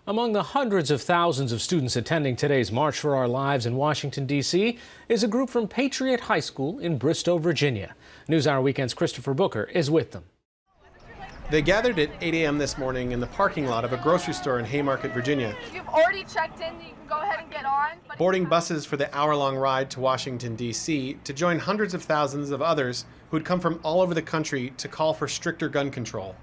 Among the hundreds of thousands of students attending today's March for Our Lives in Washington, D.C. is a group from Patriot High School in Bristow, Virginia. NewsHour Weekend's Christopher Booker is with them. They gathered at 8 a.m. this morning in the parking lot of a grocery store in Haymarket, Virginia. If you've already checked in, you can go ahead and get on. Boarding buses for the hour-long ride to Washington, D.C. to join hundreds of thousands of others who'd come from all over the country to call for stricter gun control.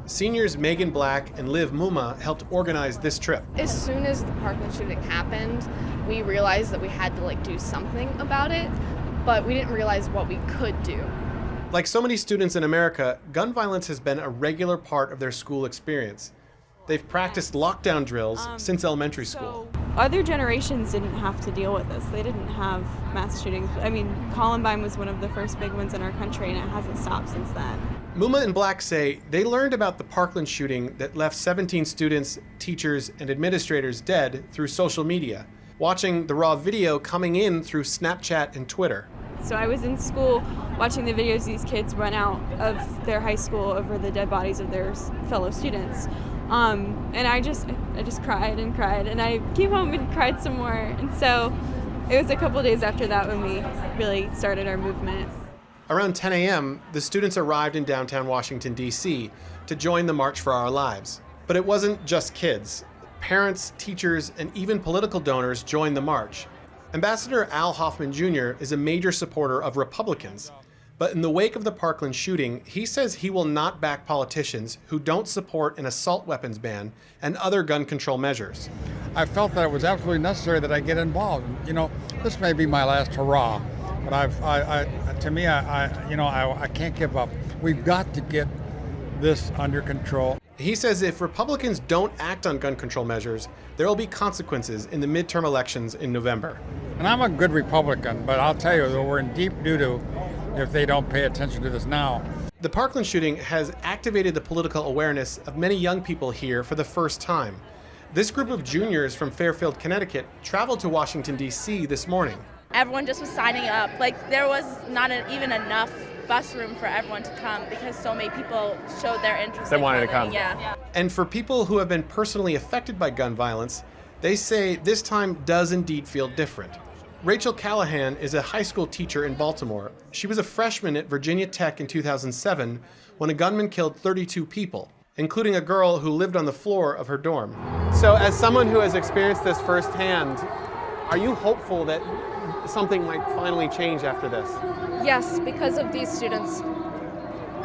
Seniors Megan Black and Liv Muma helped organize this trip. As soon as the Parkland shooting happened, we realized that we had to do something about it, but we didn't realize what we could do. Like so many students in America, gun violence has been a regular part of their school experience. They've practiced lockdown drills since elementary school. Other generations didn't have to deal with this. They didn't have mass shootings. I mean, Columbine was one of the first big ones in our country, and it hasn't stopped since then. Muma and Black say they learned about the Parkland shooting that left 17 students, teachers, and administrators dead through social media, watching the raw video coming in through Snapchat and Twitter. So I was in school watching the videos these kids run out of their high school over the dead bodies of their fellow students. And I just cried and cried, and I came home and cried some more. And so it was a couple days after that when we really started our movement. Around 10 a.m., the students arrived in downtown Washington, D.C. to join the March for Our Lives. But it wasn't just kids. Parents, teachers, and even political donors joined the march. Ambassador Al Hoffman Jr. is a major supporter of Republicans. But in the wake of the Parkland shooting, he says he will not back politicians who don't support an assault weapons ban and other gun control measures. I felt that it was absolutely necessary that I get involved. You know, this may be my last hurrah, but I can't give up. We've got to get this under control. He says if Republicans don't act on gun control measures, there will be consequences in the midterm elections in November. And I'm a good Republican, but I'll tell you that we're in deep doo-doo if they don't pay attention to this now. The Parkland shooting has activated the political awareness of many young people here for the first time. This group of juniors from Fairfield, Connecticut, traveled to Washington, D.C. this morning. Everyone just was signing up. There was not even enough bus room for everyone to come because so many people showed their interest. They wanted to come. Yeah. And for people who have been personally affected by gun violence, they say this time does indeed feel different. Rachel Callahan is a high school teacher in Baltimore. She was a freshman at Virginia Tech in 2007 when a gunman killed 32 people, including a girl who lived on the floor of her dorm. So as someone who has experienced this firsthand, are you hopeful that something might finally change after this? Yes, because of these students,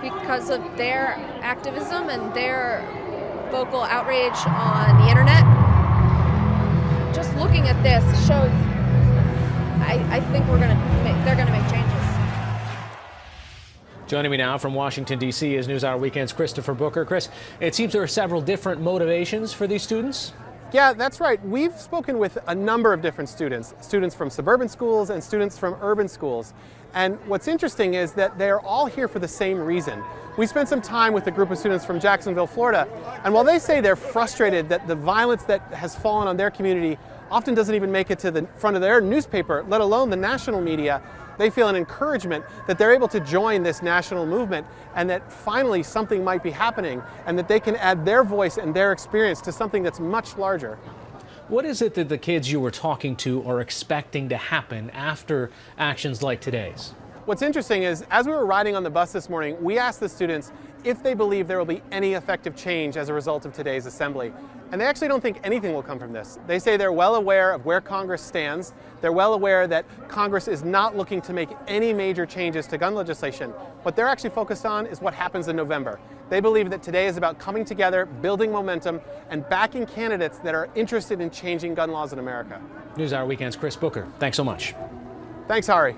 because of their activism and their vocal outrage on the internet. Just looking at this shows I think they're gonna make changes. Joining me now from Washington, D.C. is NewsHour Weekend's Christopher Booker. Chris, it seems there are several different motivations for these students. Yeah, that's right. We've spoken with a number of different students from suburban schools and students from urban schools. And what's interesting is that they're all here for the same reason. We spent some time with a group of students from Jacksonville, Florida, and while they say they're frustrated that the violence that has fallen on their community often doesn't even make it to the front of their newspaper, let alone the national media, they feel an encouragement that they're able to join this national movement and that finally something might be happening and that they can add their voice and their experience to something that's much larger. What is it that the kids you were talking to are expecting to happen after actions like today's? What's interesting is, as we were riding on the bus this morning, we asked the students if they believe there will be any effective change as a result of today's assembly. And they actually don't think anything will come from this. They say they're well aware of where Congress stands. They're well aware that Congress is not looking to make any major changes to gun legislation. What they're actually focused on is what happens in November. They believe that today is about coming together, building momentum, and backing candidates that are interested in changing gun laws in America. NewsHour Weekend's Chris Booker, thanks so much. Thanks, Hari.